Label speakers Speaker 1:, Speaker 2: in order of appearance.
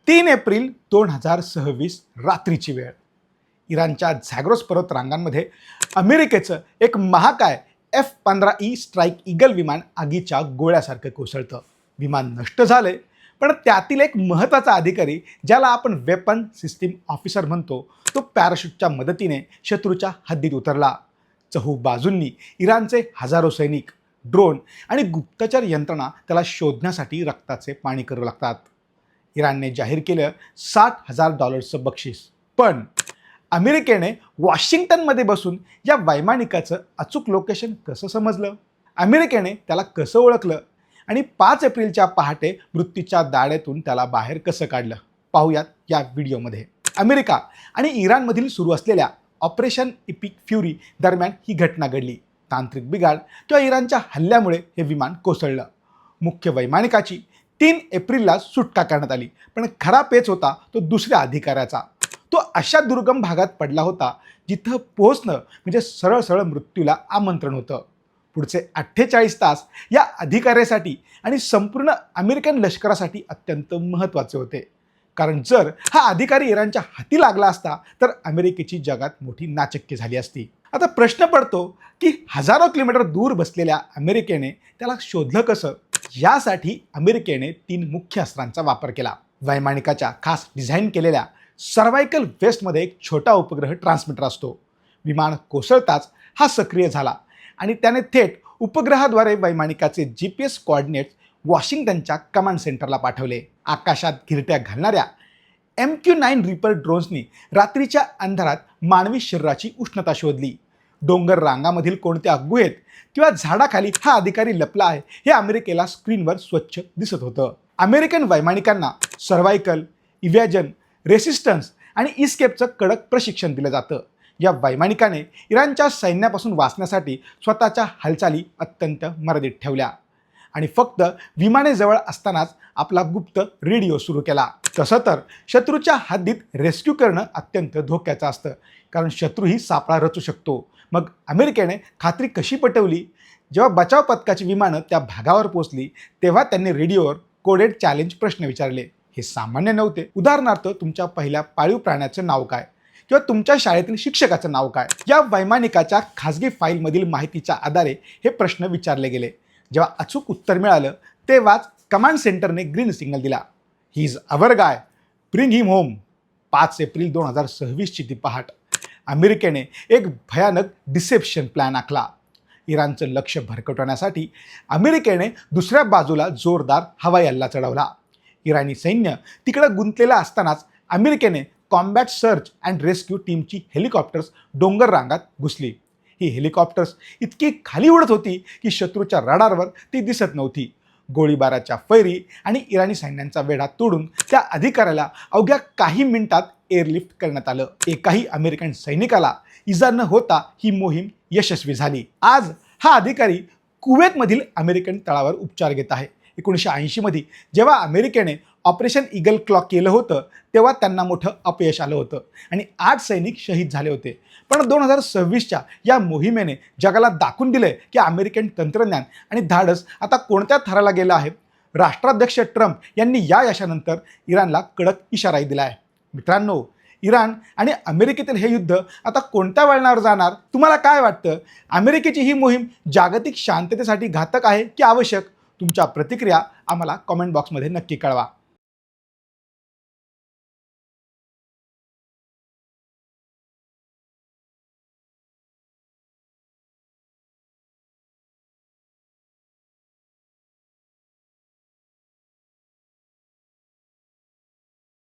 Speaker 1: 3 April 2026 रात्रीची वेळ. इराणच्या झॅग्रोस पर्वत रांगांमध्ये अमेरिकेचं एक महाकाय F-15E स्ट्राईक ईगल विमान आगीच्या गोळ्यासारखं कोसळतं. विमान नष्ट झालंय, पण त्यातील एक महत्त्वाचा अधिकारी, ज्याला आपण वेपन सिस्टीम ऑफिसर म्हणतो, तो पॅराशूटच्या मदतीने शत्रूच्या हद्दीत उतरला. चहूबाजूंनी इराणचे हजारो सैनिक, ड्रोन आणि गुप्तचर यंत्रणा त्याला शोधण्यासाठी रक्ताचे पाणी करू लागतात. इराणने जाहीर केलं $60,000 बक्षीस. पण अमेरिकेने वॉशिंग्टनमध्ये बसून या वैमानिकाचं अचूक लोकेशन कसं समजलं? अमेरिकेने त्याला कसं ओळखलं? आणि 5 एप्रिलच्या पहाटे मृत्यूच्या दाढेतून त्याला बाहेर कसं काढलं? पाहूयात या व्हिडिओमध्ये. अमेरिका आणि इराणमधील सुरू असलेल्या ऑपरेशन इपिक फ्युरी दरम्यान ही घटना घडली. तांत्रिक बिघाड किंवा इराणच्या हल्ल्यामुळे हे विमान कोसळलं. मुख्य वैमानिकाची 3 एप्रिलला सुटका करण्यात आली, पण खरा पेच होता तो दुसऱ्या अधिकाऱ्याचा. तो अशा दुर्गम भागात पडला होता जिथं पोहोचणं म्हणजे सरळ सरळ मृत्यूला आमंत्रण होतं. पुढचे 48 तास या अधिकाऱ्यासाठी आणि संपूर्ण अमेरिकन लष्करासाठी अत्यंत महत्त्वाचे होते. कारण जर हा अधिकारी इराणच्या हाती लागला असता तर अमेरिकेची जगात मोठी नाचक्की झाली असती. आता प्रश्न पडतो की हजारो किलोमीटर दूर बसलेल्या अमेरिकेने त्याला शोधलं कसं? यासाठी अमेरिकेने 3 मुख्य अस्त्रांचा वापर केला. वैमानिकाच्या खास डिझाईन केलेल्या सर्वायकल वेस्टमध्ये एक छोटा उपग्रह ट्रान्समीटर असतो. विमान कोसळताच हा सक्रिय झाला आणि त्याने थेट उपग्रहाद्वारे वैमानिकाचे GPS कोऑर्डिनेट्स वॉशिंग्टनच्या कमांड सेंटरला पाठवले. आकाशात घिरट्या घालणाऱ्या MQ-9 रिपर ड्रोन्सनी रात्रीच्या अंधारात मानवी शरीराची उष्णता शोधली. डोंगर रांगामधील कोणत्या गुहेत किंवा झाडाखाली हा अधिकारी लपला आहे हे अमेरिकेला स्क्रीनवर स्वच्छ दिसत होतं. अमेरिकन वैमानिकांना सर्वायकल, इव्हॅजन, रेसिस्टन्स आणि इस्केपचं कडक प्रशिक्षण दिलं जातं. या वैमानिकाने इराणच्या सैन्यापासून वाचण्यासाठी स्वतःच्या हालचाली अत्यंत मर्यादित ठेवल्या आणि फक्त विमाने जवळ असतानाच आपला गुप्त रेडिओ सुरू केला. तसं तर शत्रूच्या हद्दीत रेस्क्यू करणं अत्यंत धोक्याचं असतं, कारण शत्रूही सापळा रचू शकतो. मग अमेरिकेने खात्री कशी पटवली? जेव्हा बचाव पथकाची विमानं त्या भागावर पोहोचली तेव्हा त्यांनी रेडिओवर कोडेड चॅलेंज प्रश्न विचारले. हे सामान्य नव्हते. उदाहरणार्थ, तुमच्या पहिल्या पाळीव प्राण्याचं नाव काय? किंवा तुमच्या शाळेतील शिक्षकाचं नाव काय? या वैमानिकाच्या खाजगी फाईलमधील माहितीच्या आधारे हे प्रश्न विचारले गेले. जेव्हा अचूक उत्तर मिळालं तेव्हाच कमांड सेंटरने ग्रीन सिग्नल दिला. He is our guy, bring him home. 5 April 2026ची ती पहाट. अमेरिकेने एक भयानक डिसेप्शन प्लॅन आखला. इराणचं लक्ष भरकटवण्यासाठी अमेरिकेने दुसऱ्या बाजूला जोरदार हवाई हल्ला चढवला. इराणी सैन्य तिकडं गुंतलेलं असतानाच अमेरिकेने कॉम्बॅट सर्च अँड रेस्क्यू टीमची हेलिकॉप्टर्स डोंगर रांगात घुसली. ही हेलिकॉप्टर्स इतकी खाली उडत होती की शत्रूच्या रडारवर ती दिसत नव्हती. गोळीबाराच्या फैरी आणि इराणी सैन्यांचा वेढा तोडून त्या अधिकाऱ्याला अवघ्या काही मिनिटात एअरलिफ्ट करण्यात आलं. एकाही अमेरिकन सैनिकाला इजा न होता ही मोहीम यशस्वी झाली. आज हा अधिकारी कुवेतमधील अमेरिकन तळावर उपचार घेत आहे. 1980 मध्ये जेव्हा अमेरिकेने ऑपरेशन ईगल क्लॉक केलं होतं तेव्हा त्यांना मोठं अपयश आलं होतं आणि 8 सैनिक शहीद झाले होते. पण 2026च्या या मोहिमेने जगाला दाखवून दिलंय की अमेरिकन तंत्रज्ञान आणि धाडस आता कोणत्या थराला गेलं आहे. राष्ट्राध्यक्ष ट्रम्प यांनी या यशानंतर इराणला कडक इशाराही दिला आहे. मित्रांनो, इराण आणि अमेरिकेतील हे युद्ध आता कोणत्या वळणावर जाणार? तुम्हाला काय वाटतं? अमेरिकेची ही मोहीम जागतिक शांततेसाठी घातक आहे की आवश्यक? तुमच्या प्रतिक्रिया आम्हाला कमेंट बॉक्समध्ये नक्की कळवा.